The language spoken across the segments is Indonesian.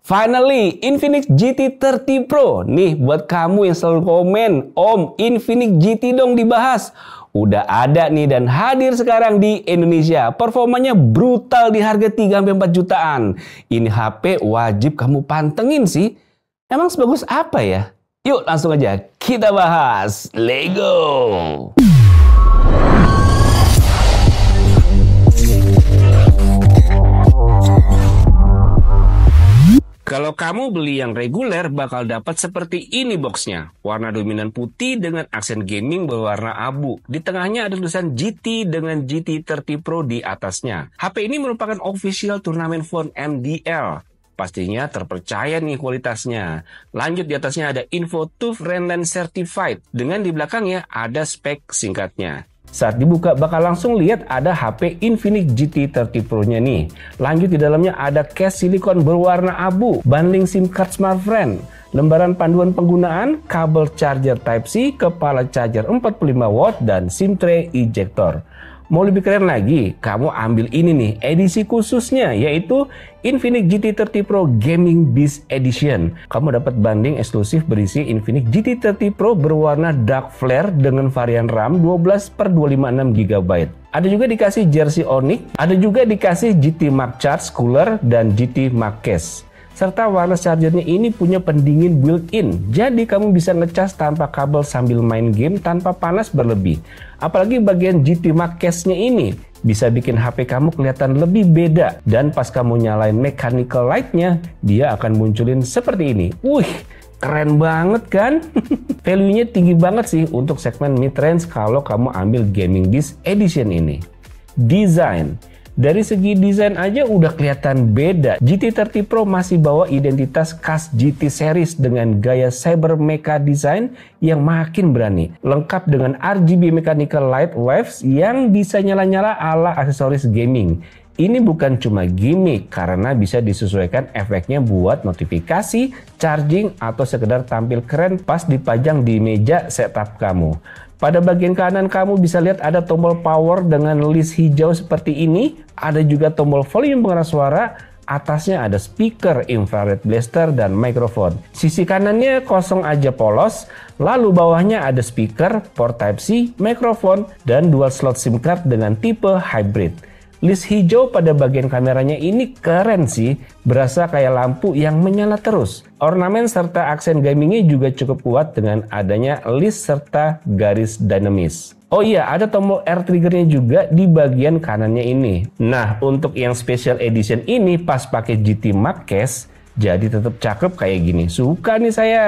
Finally, Infinix GT 30 Pro. Nih buat kamu yang selalu komen, Om, Infinix GT dong dibahas. Udah ada nih dan hadir sekarang di Indonesia. Performanya brutal di harga 3-4 jutaan. Ini HP wajib kamu pantengin sih. Emang sebagus apa ya? Yuk langsung aja kita bahas. Let's go! Kalau kamu beli yang reguler bakal dapat seperti ini boxnya. Warna dominan putih dengan aksen gaming berwarna abu. Di tengahnya ada tulisan GT dengan GT 30 Pro di atasnya. HP ini merupakan official turnamen phone MDL. Pastinya terpercaya nih kualitasnya. Lanjut di atasnya ada info TÜV Rheinland Certified. Dengan di belakangnya ada spek singkatnya. Saat dibuka bakal langsung lihat ada HP Infinix GT 30 Pro-nya nih. Lanjut di dalamnya ada case silikon berwarna abu, bundling SIM card smartphone, lembaran panduan penggunaan, kabel charger Type-C, kepala charger 45 watt, dan SIM tray ejector. Mau lebih keren lagi, kamu ambil ini nih, edisi khususnya, yaitu Infinix GT 30 Pro Gaming Beast Edition. Kamu dapat banding eksklusif berisi Infinix GT 30 Pro berwarna dark flare dengan varian RAM 12/256 GB. Ada juga dikasih jersey Onyx, ada juga dikasih GT Mark Charge Cooler dan GT Mark Case. Serta wireless chargernya ini punya pendingin built-in, jadi kamu bisa ngecas tanpa kabel sambil main game tanpa panas berlebih. Apalagi bagian GT Mark Case-nya ini bisa bikin HP kamu kelihatan lebih beda, dan pas kamu nyalain mechanical light-nya, dia akan munculin seperti ini. Wih, keren banget kan? Value-nya tinggi banget sih untuk segmen mid-range kalau kamu ambil Gaming Beast Edition ini. Desain. Dari segi desain aja udah kelihatan beda. GT 30 Pro masih bawa identitas khas GT series dengan gaya cyber mecha design yang makin berani. Lengkap dengan RGB mechanical light waves yang bisa nyala-nyala ala aksesoris gaming. Ini bukan cuma gimmick karena bisa disesuaikan efeknya buat notifikasi, charging, atau sekedar tampil keren pas dipajang di meja setup kamu. Pada bagian kanan kamu bisa lihat ada tombol power dengan list hijau seperti ini. Ada juga tombol volume pengeras suara. Atasnya ada speaker, infrared blaster, dan mikrofon. Sisi kanannya kosong aja polos. Lalu bawahnya ada speaker, port Type-C, mikrofon, dan dual slot SIM card dengan tipe hybrid. List hijau pada bagian kameranya ini keren sih, berasa kayak lampu yang menyala terus. Ornamen serta aksen gamingnya juga cukup kuat dengan adanya list serta garis dinamis. Oh iya, ada tombol air triggernya juga di bagian kanannya ini. Nah, untuk yang special edition ini pas pakai GT Mark Case, jadi tetap cakep kayak gini. Suka nih saya.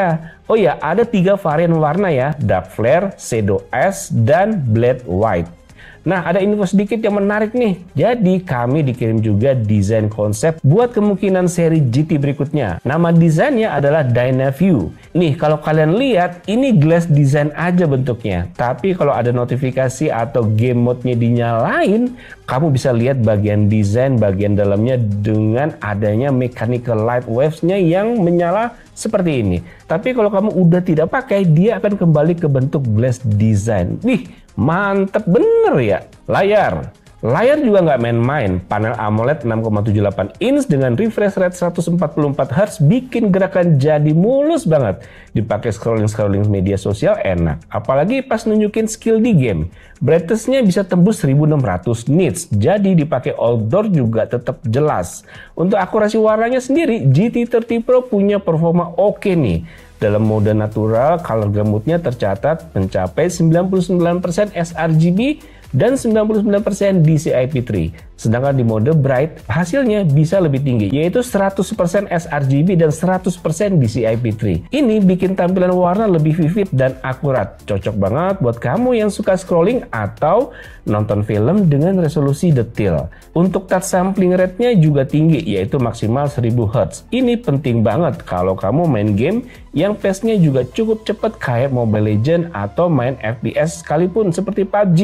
Oh iya, ada 3 varian warna ya, dark flare, shadow ash, dan blade white. Nah, ada info sedikit yang menarik nih. Jadi, kami dikirim juga desain konsep buat kemungkinan seri GT berikutnya. Nama desainnya adalah Dynaview. Nih, kalau kalian lihat, ini glass design aja bentuknya. Tapi kalau ada notifikasi atau game mode-nya dinyalain, kamu bisa lihat bagian desain bagian dalamnya dengan adanya mechanical light waves-nya yang menyala seperti ini. Tapi kalau kamu udah tidak pakai, dia akan kembali ke bentuk glass design. Wih, mantep bener ya. Layar juga nggak main-main. Panel AMOLED 6,78 inch dengan refresh rate 144 Hz bikin gerakan jadi mulus banget. Dipakai scrolling media sosial enak. Apalagi pas nunjukin skill di game. Brightness-nya bisa tembus 1600 nits. Jadi dipakai outdoor juga tetap jelas. Untuk akurasi warnanya sendiri, GT 30 Pro punya performa oke nih. Dalam mode natural, color gamutnya tercatat mencapai 99% sRGB dan 99% DCI-P3. Sedangkan di mode bright, hasilnya bisa lebih tinggi, yaitu 100% sRGB dan 100% DCI-P3. Ini bikin tampilan warna lebih vivid dan akurat. Cocok banget buat kamu yang suka scrolling atau nonton film dengan resolusi detail. Untuk touch sampling rate-nya juga tinggi, yaitu maksimal 1000 Hz. Ini penting banget kalau kamu main game yang pace-nya juga cukup cepat kayak Mobile Legends atau main FPS sekalipun seperti PUBG.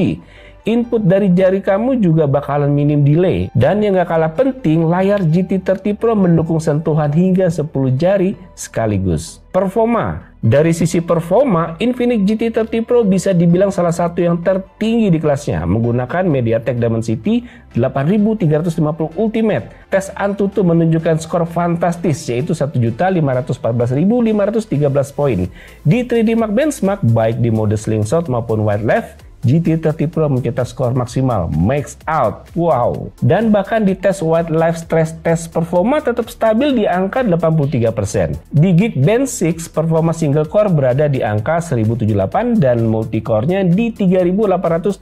Input dari jari kamu juga bakalan minim delay. Dan yang gak kalah penting, layar GT 30 Pro mendukung sentuhan hingga 10 jari sekaligus. Performa. Dari sisi performa, Infinix GT 30 Pro bisa dibilang salah satu yang tertinggi di kelasnya, menggunakan MediaTek Dimensity 8350 Ultimate. Tes Antutu menunjukkan skor fantastis, yaitu 1.514.513 poin. Di 3D Mark Benchmark, baik di mode slingshot maupun wide left, GT 30 Pro mencetak skor maksimal max out. Wow. Dan bahkan di tes wildlife stress test performa tetap stabil di angka 83%. Di Geekbench 6 performa single core berada di angka 1078 dan multicore-nya di 3836.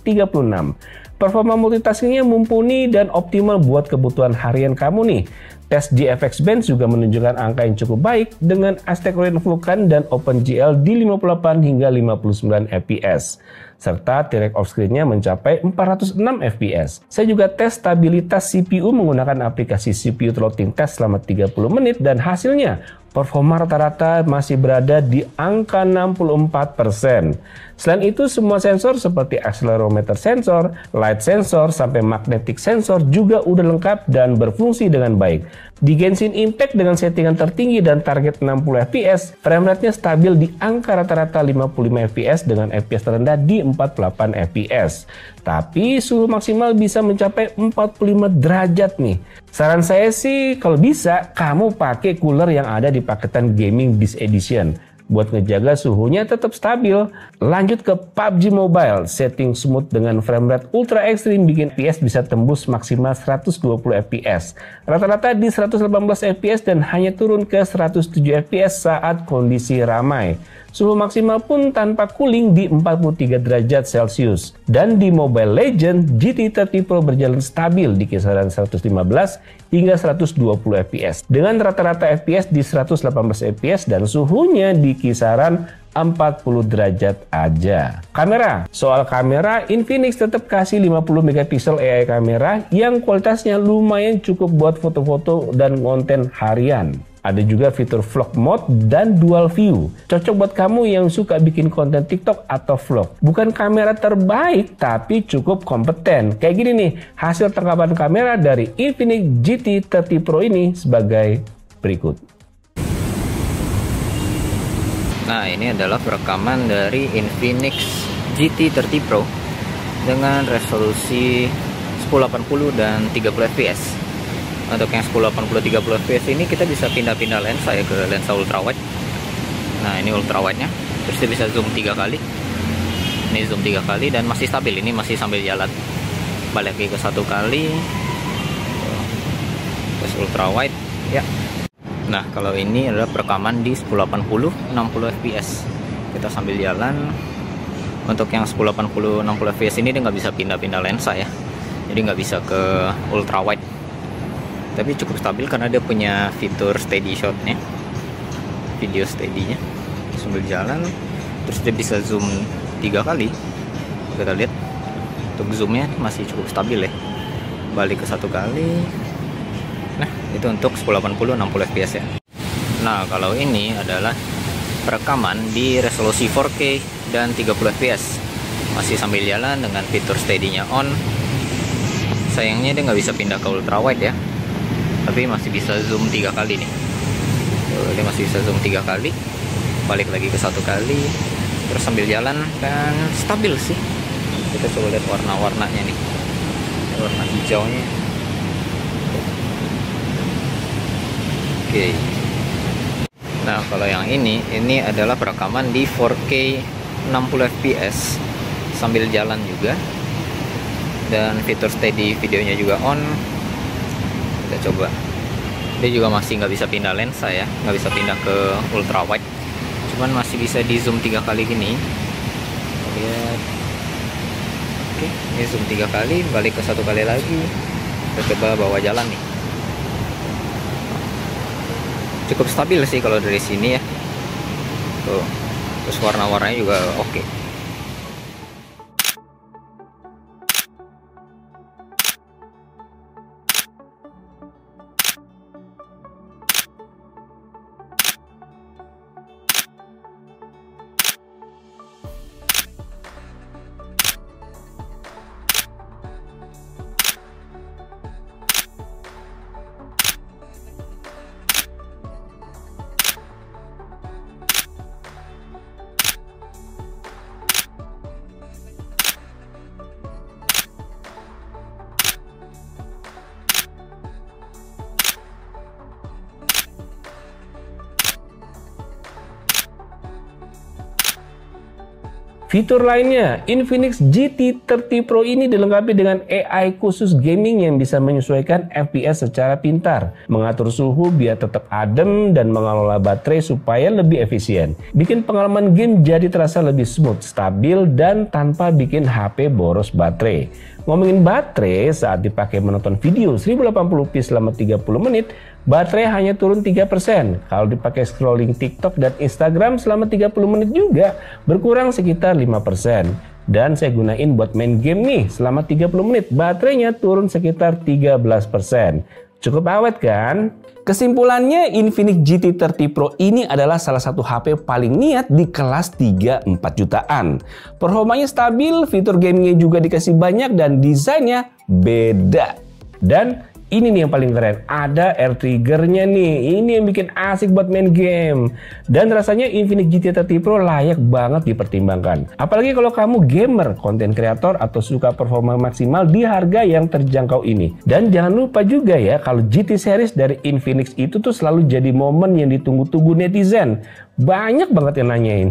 Performa multitaskingnya mumpuni dan optimal buat kebutuhan harian kamu nih. Tes GFX Bench juga menunjukkan angka yang cukup baik dengan Aztec Retina Vulkan dan OpenGL di 58 hingga 59 fps. Serta T-Rec off-screen-nya mencapai 406 fps. Saya juga tes stabilitas CPU menggunakan aplikasi CPU Throttling Test selama 30 menit dan hasilnya performa rata-rata masih berada di angka 64%. Selain itu, semua sensor seperti accelerometer sensor, light sensor, sampai magnetic sensor juga udah lengkap dan berfungsi dengan baik. Di Genshin Impact dengan settingan tertinggi dan target 60 fps, frame rate-nya stabil di angka rata-rata 55 fps dengan fps terendah di 48 fps. Tapi suhu maksimal bisa mencapai 45 derajat nih. Saran saya sih kalau bisa kamu pakai cooler yang ada di paketan Gaming Beast Edition buat ngejaga suhunya tetap stabil. Lanjut ke PUBG Mobile, setting smooth dengan frame rate ultra ekstrim bikin FPS bisa tembus maksimal 120 fps. Rata-rata di 118 fps dan hanya turun ke 107 fps saat kondisi ramai. Suhu maksimal pun tanpa cooling di 43 derajat Celcius. Dan di Mobile Legends, GT 30 Pro berjalan stabil di kisaran 115 hingga 120 fps. Dengan rata-rata fps di 118 fps dan suhunya di kisaran 40 derajat aja. Kamera. Soal kamera, Infinix tetap kasih 50 megapiksel AI kamera yang kualitasnya lumayan cukup buat foto-foto dan konten harian. Ada juga fitur vlog mode dan dual view. Cocok buat kamu yang suka bikin konten TikTok atau vlog. Bukan kamera terbaik, tapi cukup kompeten. Kayak gini nih, hasil tangkapan kamera dari Infinix GT 30 Pro ini sebagai berikut. Nah, ini adalah perekaman dari Infinix GT 30 Pro dengan resolusi 1080 dan 30 fps. Untuk yang 1080 30 fps ini kita bisa pindah-pindah lensa ya ke lensa ultrawide. Nah, ini ultrawide-nya. Terus kita bisa zoom 3 kali. Ini zoom 3 kali dan masih stabil, ini masih sambil jalan. Balik lagi ke 1 kali. Terus ultrawide ya. Nah, kalau ini adalah perekaman di 1080 60 fps. Kita sambil jalan. Untuk yang 1080 60 fps ini dia nggak bisa pindah-pindah lensa ya. Jadi nggak bisa ke ultrawide. Tapi cukup stabil karena dia punya fitur steady shot-nya, video steady-nya. Sambil jalan, terus dia bisa zoom 3 kali. Kita lihat, untuk zoomnya masih cukup stabil ya. Balik ke 1 kali. Nah, itu untuk 1080 60 fps ya. Nah, kalau ini adalah perekaman di resolusi 4K dan 30 fps. Masih sambil jalan dengan fitur steady-nya on. Sayangnya dia nggak bisa pindah ke ultrawide ya. Tapi masih bisa zoom 3 kali nih. Dia masih bisa zoom 3 kali. Balik lagi ke 1 kali. Terus sambil jalan dan stabil sih. Kita coba lihat warna-warnanya nih. Warna hijaunya. Oke. Nah, kalau yang ini adalah perekaman di 4K 60 fps sambil jalan juga. Dan fitur steady videonya juga on. Kita coba. Dia juga masih nggak bisa pindah lensa ya, nggak bisa pindah ke ultrawide, cuman masih bisa di zoom 3 kali gini. Lihat. Oke, ini zoom 3 kali, balik ke 1 kali lagi. Kita coba bawa jalan nih. Cukup stabil sih kalau dari sini ya. Tuh, terus warna-warnanya juga oke. Fitur lainnya, Infinix GT30 Pro ini dilengkapi dengan AI khusus gaming yang bisa menyesuaikan FPS secara pintar, mengatur suhu biar tetap adem dan mengelola baterai supaya lebih efisien. Bikin pengalaman game jadi terasa lebih smooth, stabil, dan tanpa bikin HP boros baterai. Ngomongin baterai, saat dipakai menonton video 1080p selama 30 menit, baterai hanya turun 3%. Kalau dipakai scrolling TikTok dan Instagram selama 30 menit juga berkurang sekitar 5%. Dan saya gunain buat main game nih selama 30 menit, baterainya turun sekitar 13%. Cukup awet kan? Kesimpulannya, Infinix GT30 Pro ini adalah salah satu HP paling niat di kelas 3-4 jutaan. Performanya stabil, fitur gamingnya juga dikasih banyak, dan desainnya beda. Dan ini nih yang paling keren, ada air triggernya nih. Ini yang bikin asik buat main game. Dan rasanya Infinix GT30 Pro layak banget dipertimbangkan. Apalagi kalau kamu gamer, konten kreator, atau suka performa maksimal di harga yang terjangkau ini. Dan jangan lupa juga ya, kalau GT series dari Infinix itu tuh selalu jadi momen yang ditunggu-tunggu netizen. Banyak banget yang nanyain.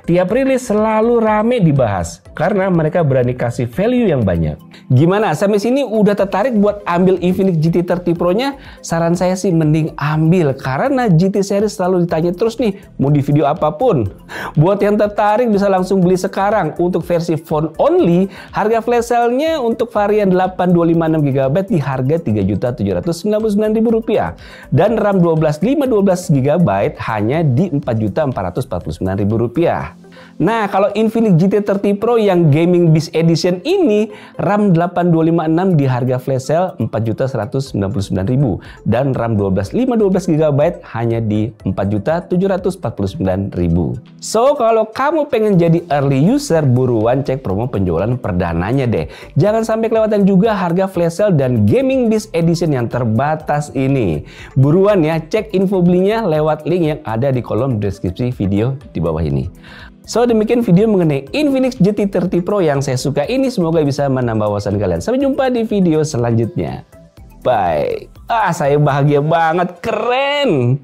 Tiap rilis selalu rame dibahas karena mereka berani kasih value yang banyak. Gimana? Sampai sini udah tertarik buat ambil Infinix GT30 Pro-nya? Saran saya sih mending ambil karena GT series selalu ditanya terus nih mau di video apapun. Buat yang tertarik bisa langsung beli sekarang. Untuk versi phone only, harga flash sale-nya untuk varian 8256GB di harga Rp3.799.000 dan RAM 512GB hanya di Rp4.449.000. Nah, kalau Infinix GT30 Pro yang Gaming Beast Edition ini, RAM 8256 di harga flash sale Rp4.199.000 dan RAM 512GB hanya di Rp4.749.000. So, kalau kamu pengen jadi early user, buruan cek promo penjualan perdananya deh. Jangan sampai kelewatan juga harga flash sale dan Gaming Beast Edition yang terbatas ini. Buruan ya, cek info belinya lewat link yang ada di kolom deskripsi video di bawah ini. So, demikian video mengenai Infinix GT30 Pro yang saya suka ini. Semoga bisa menambah wawasan kalian. Sampai jumpa di video selanjutnya. Bye. Saya bahagia banget. Keren.